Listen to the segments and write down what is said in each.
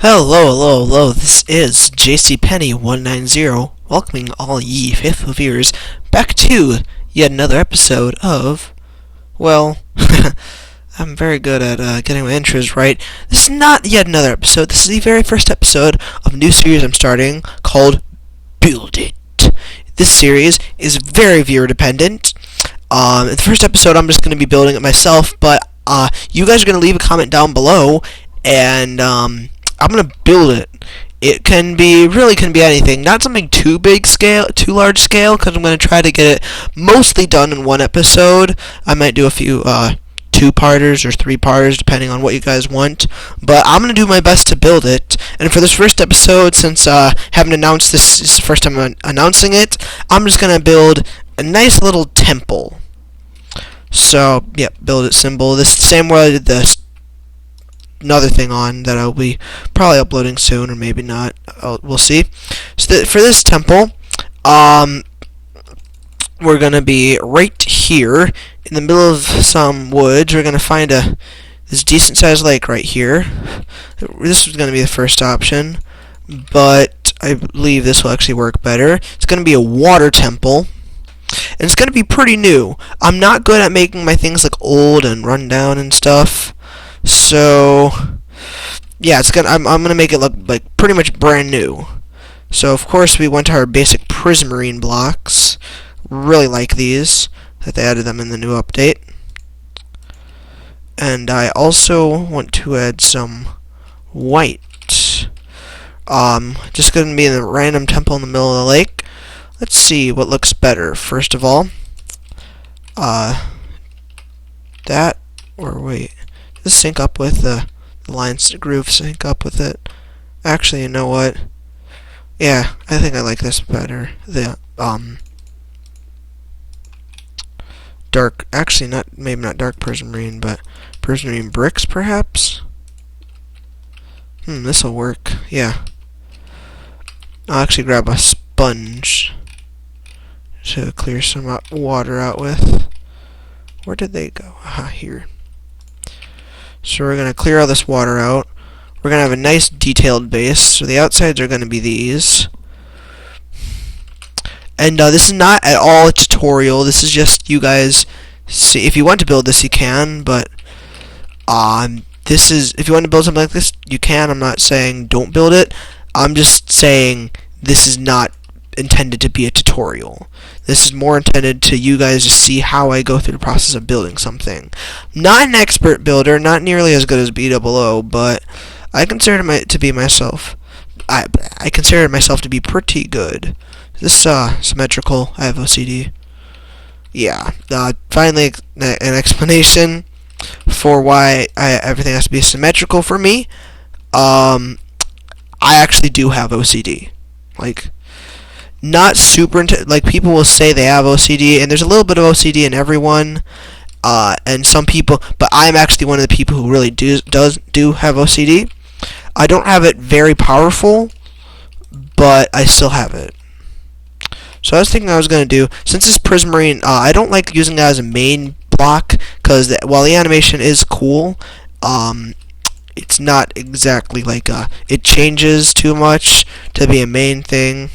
Hello, this is JCPenney190, welcoming all ye faithful viewers back to yet another episode of, well, I'm very good at getting my intros right. This is not yet another episode, this is the very first episode of a new series I'm starting called Build It. This series is very viewer dependent. In the first episode I'm just going to be building it myself, but you guys are going to leave a comment down below, and I'm gonna build it. It can be anything. Not something too large scale, because I'm gonna try to get it mostly done in one episode. I might do a few two-parters or three-parters, depending on what you guys want. But I'm gonna do my best to build it. And for this first episode, since I haven't announced this is the first time I'm announcing it, I'm just gonna build a nice little temple. So, yeah, build it symbol. This is the same way I did this. Another thing on that I'll be probably uploading soon, or maybe not. We'll see. So for this temple, we're gonna be right here in the middle of some woods. We're gonna find this decent sized lake right here. This is gonna be the first option, but I believe this will actually work better. It's gonna be a water temple. And it's gonna be pretty new. I'm not good at making my things look old and run down and stuff. So, yeah, I'm gonna make it look like pretty much brand new. So, of course, we went to our basic prismarine blocks. Really like these, that they added them in the new update. And I also want to add some white. Just gonna be in a random temple in the middle of the lake. Let's see what looks better. First of all, that, or wait. Does this sync up with the lines groove sync up with it? Actually, you know what? Yeah, I think I like this better. The dark, actually maybe not dark prismarine, but prismarine bricks perhaps? This'll work. Yeah. I'll actually grab a sponge to clear some water out with. Where did they go? Aha, here. So we're going to clear all this water out. We're going to have a nice detailed base. So the outsides are going to be these. And this is not at all a tutorial. This is just you guys see. If you want to build this, you can. But this is, if you want to build something like this, you can. I'm not saying don't build it. I'm just saying this is not intended to be a tutorial. This is more intended to you guys to see how I go through the process of building something. Not an expert builder, not nearly as good as BOO, but I consider to be myself. I consider myself to be pretty good. This symmetrical. I have OCD. Yeah. Finally, an explanation for why everything has to be symmetrical for me. I actually do have OCD. Like, not super like people will say they have OCD, and there's a little bit of OCD in everyone, and some people, but I'm actually one of the people who really do have OCD. I don't have it very powerful, but I still have it. So I was thinking I was gonna do, since it's prismarine, I don't like using that as a main block, because while the animation is cool, it's not exactly like it changes too much to be a main thing.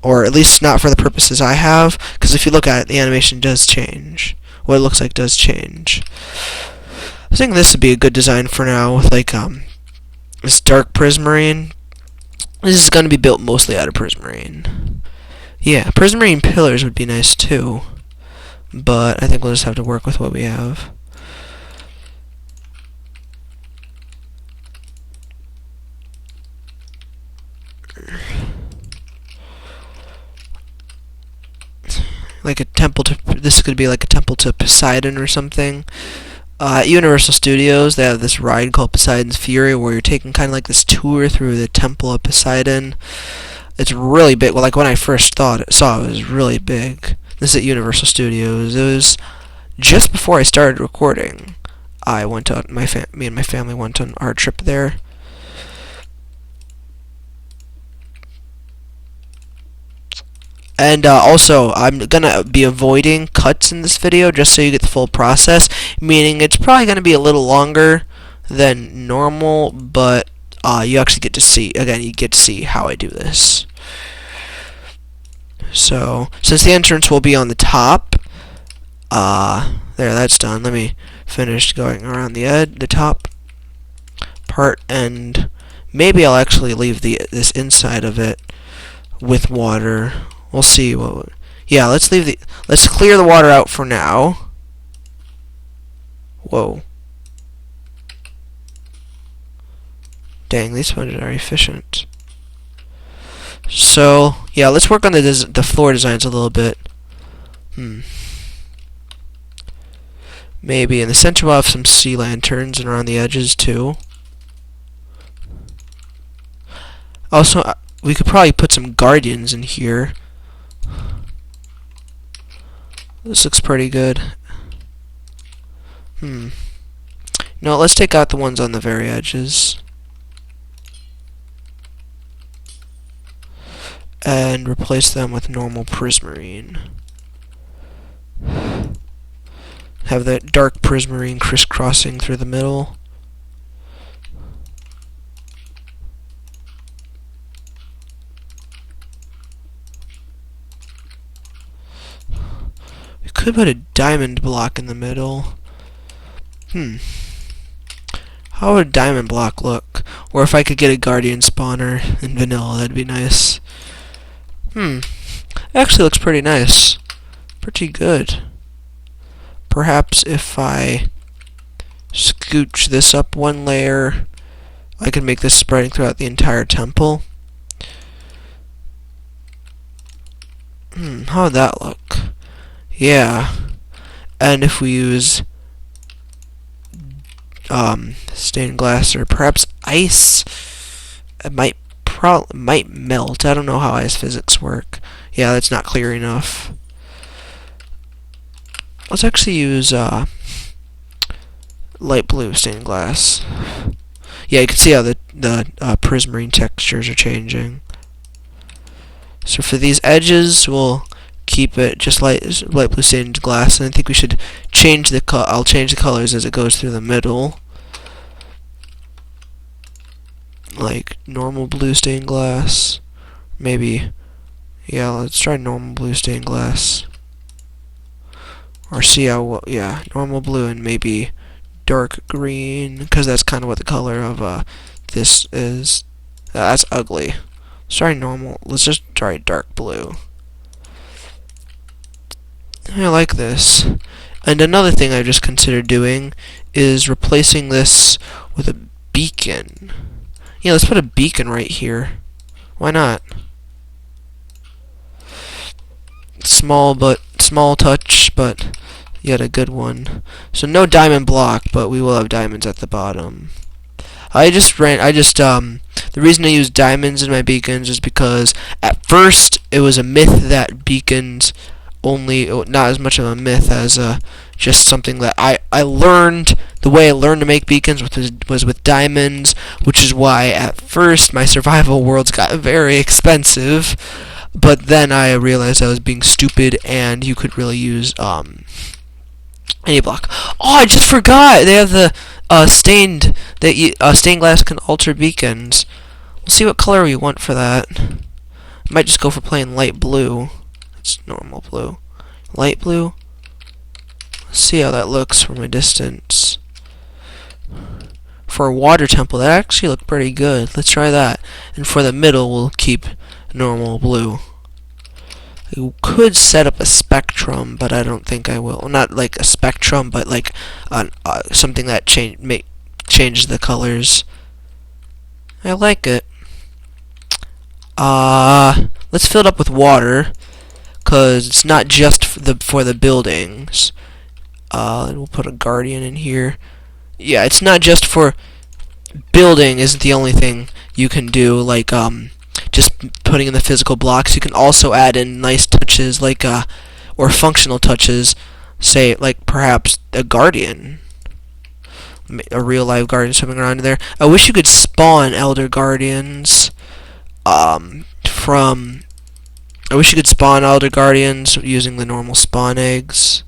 Or at least not for the purposes I have, because if you look at it, the animation does change. What it looks like does change. I think this would be a good design for now, with like this dark prismarine. This is going to be built mostly out of prismarine. Yeah, prismarine pillars would be nice too, but I think we'll just have to work with what we have. Like a temple to, this could be like a temple to Poseidon or something. At Universal Studios, they have this ride called Poseidon's Fury, where you're taking kind of like this tour through the temple of Poseidon. It's really big. Well, like when I first saw it, it was really big. This is at Universal Studios. It was just before I started recording. I went on me and my family went on our trip there. And also, I'm gonna be avoiding cuts in this video just so you get the full process, meaning it's probably gonna be a little longer than normal, but you actually get to see, again, you get to see how I do this. So, since the entrance will be on the top, there, that's done. Let me finish going around the top part, and maybe I'll actually leave this inside of it with water. We'll see what. Yeah, let's clear the water out for now. Whoa. Dang, these sponges are efficient. So, yeah, let's work on the floor designs a little bit. Maybe in the center we'll have some sea lanterns, and around the edges too. Also, we could probably put some guardians in here. This looks pretty good. No, let's take out the ones on the very edges. And replace them with normal prismarine. Have that dark prismarine crisscrossing through the middle. We could put a diamond block in the middle. How would a diamond block look? Or if I could get a guardian spawner in vanilla, that'd be nice. Actually looks pretty nice. Pretty good. Perhaps if I scooch this up one layer, I can make this spreading throughout the entire temple. How would that look? Yeah. And if we use stained glass or perhaps ice, it might melt. I don't know how ice physics work. Yeah, that's not clear enough. Let's actually use light blue stained glass. Yeah, you can see how the prismarine textures are changing. So for these edges, we'll keep it just light blue stained glass, and I think we should change the I'll change the colors as it goes through the middle. Like normal blue stained glass. Maybe, yeah, let's try normal blue stained glass. Or see how, yeah, normal blue and maybe dark green, because that's kind of what the color of this is. That's ugly. Let's try normal. Let's just try dark blue. I like this. And another thing I've just considered doing is replacing this with a beacon. Yeah, let's put a beacon right here. Why not? Small touch, but yet a good one. So no diamond block, but we will have diamonds at the bottom. The reason I use diamonds in my beacons is because at first it was a myth that beacons not as much of a myth as just something that I learned. The way I learned to make beacons was with diamonds, which is why at first my survival worlds got very expensive, but then I realized I was being stupid and you could really use any block. Oh, I just forgot! They have the stained glass can alter beacons. We'll see what color we want for that. Might just go for plain light blue. It's normal blue. Light blue. Let's see how that looks from a distance. For a water temple, that actually looked pretty good. Let's try that. And for the middle, we'll keep normal blue. I could set up a spectrum, but I don't think I will. Not like a spectrum, but like something that changes the colors. I like it. Let's fill it up with water, cause it's not just for the buildings. We'll put a guardian in here. Yeah, it's not just for building. Isn't the only thing you can do, like just putting in the physical blocks. You can also add in nice touches, like or functional touches. Say like perhaps a guardian, a real live guardian swimming around in there. I wish you could spawn elder guardians. I wish you could spawn elder guardians using the normal spawn eggs.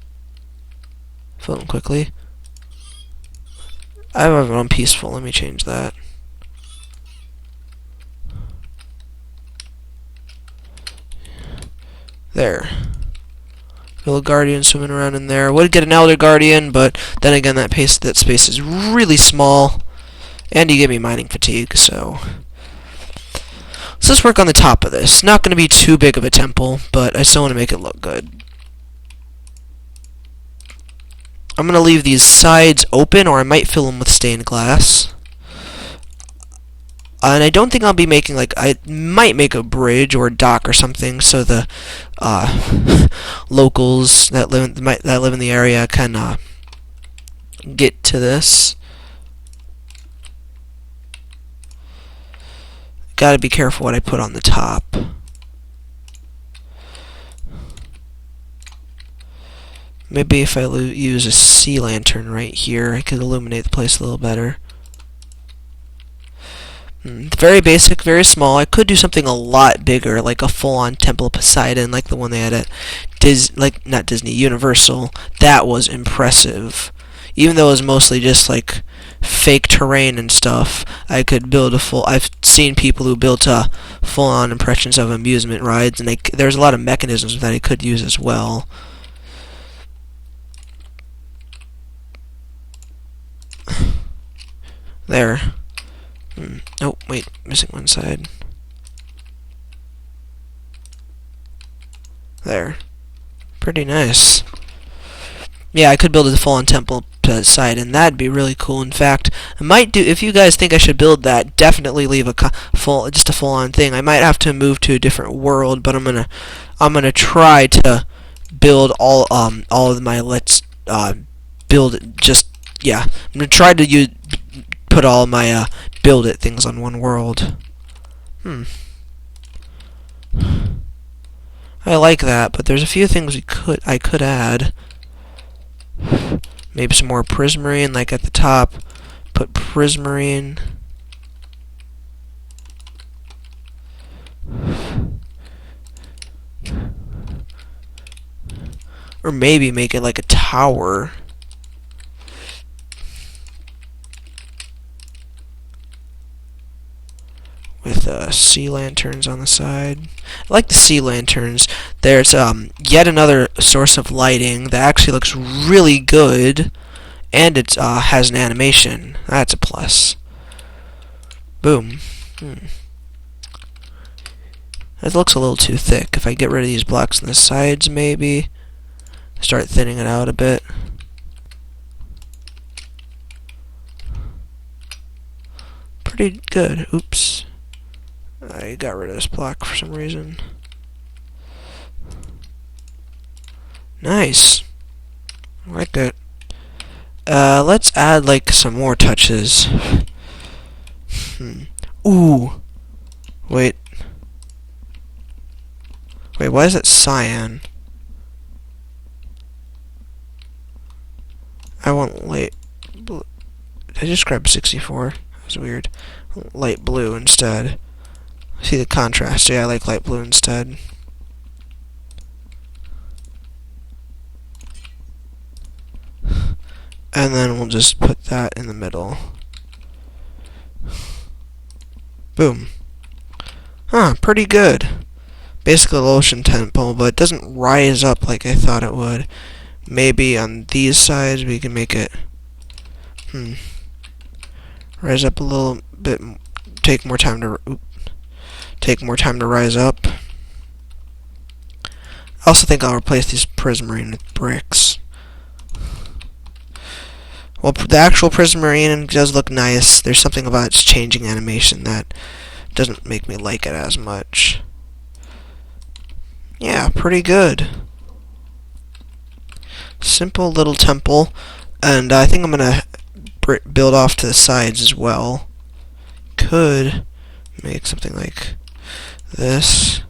Fill them quickly. I have it on peaceful. Let me change that. There. Build a guardian swimming around in there. Would get an elder guardian, but then again, that space is really small, and you give me mining fatigue. So let's work on the top of this. Not going to be too big of a temple, but I still want to make it look good. I'm going to leave these sides open, or I might fill them with stained glass. And I don't think I'll be making, like, I might make a bridge or a dock or something so the locals that live in the area can get to this. Gotta be careful what I put on the top. Maybe if I use a sea lantern right here, I could illuminate the place a little better. Very basic, very small. I could do something a lot bigger, like a full-on Temple of Poseidon, like the one they had at not Disney, Universal. That was impressive. Even though it was mostly just like fake terrain and stuff, I could build a full. I've seen people who built full-on impressions of amusement rides, and there's a lot of mechanisms that I could use as well. There. Oh, wait, missing one side. There. Pretty nice. Yeah, I could build a full-on temple side, and that'd be really cool. In fact, I might do. If you guys think I should build that, definitely leave just a full-on thing. I might have to move to a different world, but I'm gonna try to build all of my build it. Just yeah, I'm gonna try to put all my build it things on one world. I like that, but there's a few things I could add. Maybe some more prismarine, like at the top. Put prismarine. Or maybe make it like a tower. With sea lanterns on the side. I like the sea lanterns. There's yet another source of lighting that actually looks really good, and it has an animation. That's a plus. Boom. That looks a little too thick. If I get rid of these blocks on the sides, maybe start thinning it out a bit. Pretty good. Oops. I got rid of this block for some reason. Nice. I like it. Let's add like some more touches. Ooh. Wait, why is it cyan? I want light blue. Did I just grab 64? That was weird. Light blue instead. See the contrast. Yeah, I like light blue instead. And then we'll just put that in the middle. Boom. Pretty good. Basically the ocean temple, but it doesn't rise up like I thought it would. Maybe on these sides we can make it rise up a little bit. Take more time to rise up. I also think I'll replace these prismarine with bricks. Well, the actual prismarine does look nice. There's something about its changing animation that doesn't make me like it as much. Yeah, pretty good. Simple little temple, and I think I'm gonna build off to the sides as well. Could make something like this.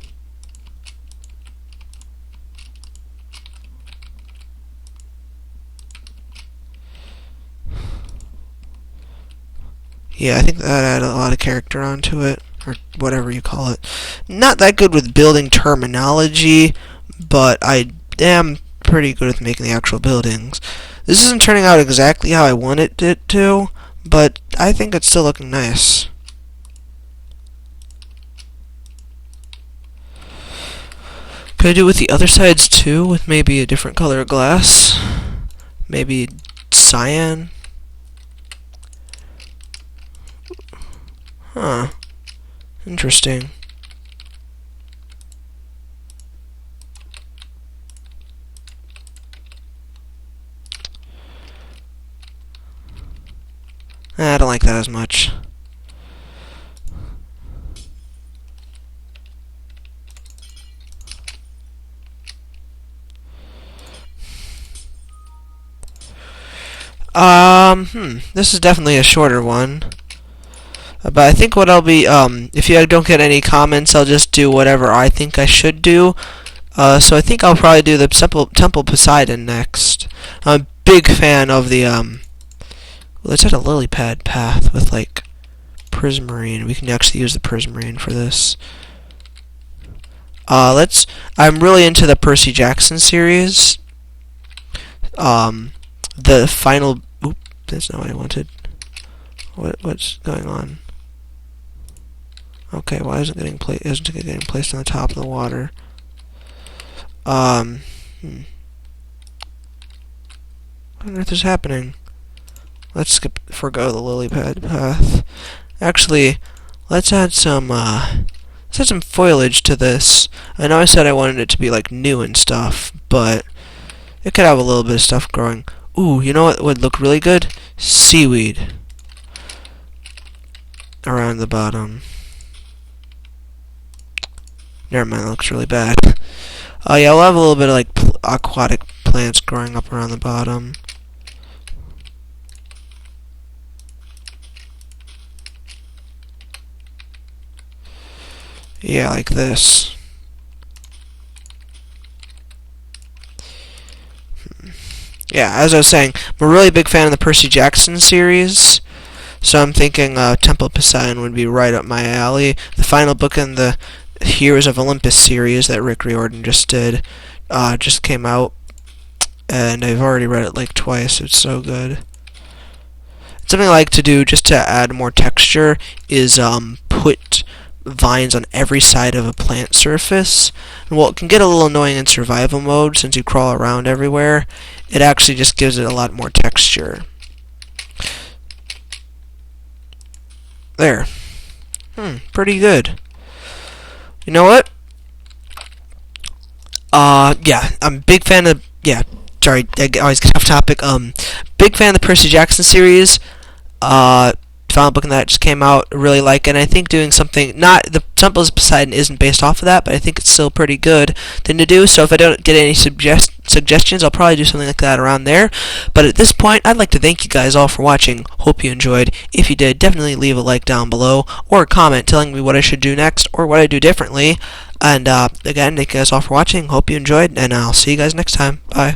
Yeah, I think that added a lot of character onto it, or whatever you call it. Not that good with building terminology, but I am pretty good with making the actual buildings. This isn't turning out exactly how I wanted it to, but I think it's still looking nice. Could I do it with the other sides too, with maybe a different color of glass? Maybe cyan? Huh. Interesting. I don't like that as much. This is definitely a shorter one. But I think what I'll be, if you don't get any comments, I'll just do whatever I think I should do. So I think I'll probably do the Temple Poseidon next. I'm a big fan of the, let's add a lily pad path with, like, prismarine. We can actually use the prismarine for this. I'm really into the Percy Jackson series. The final, oop, that's not what I wanted. What's going on? Okay, why isn't it getting placed on the top of the water? What on earth is happening? Let's forgo the lily pad path. Actually, let's add some foliage to this. I know I said I wanted it to be like new and stuff, but it could have a little bit of stuff growing. Ooh, you know what would look really good? Seaweed around the bottom. Never mind, that looks really bad. Yeah, we'll have a little bit of like aquatic plants growing up around the bottom. Yeah, like this. Yeah, as I was saying, I'm a really big fan of the Percy Jackson series, so I'm thinking Temple Poseidon would be right up my alley. The final book in the Heroes of Olympus series that Rick Riordan just did just came out, and I've already read it like twice. It's so good. Something I like to do just to add more texture is put vines on every side of a plant surface. And while it can get a little annoying in survival mode since you crawl around everywhere, it actually just gives it a lot more texture. There. Pretty good. You know what? Yeah, I'm a big fan of, sorry, I always get off topic. Big fan of the Percy Jackson series. Final book in that just came out. Really like it. And I think doing something, not the Temple of Poseidon isn't based off of that, but I think it's still a pretty good thing to do. So if I don't get any suggestions, I'll probably do something like that around there. But at this point, I'd like to thank you guys all for watching. Hope you enjoyed. If you did, definitely leave a like down below or a comment telling me what I should do next or what I do differently. And again, thank you guys all for watching. Hope you enjoyed, and I'll see you guys next time. Bye.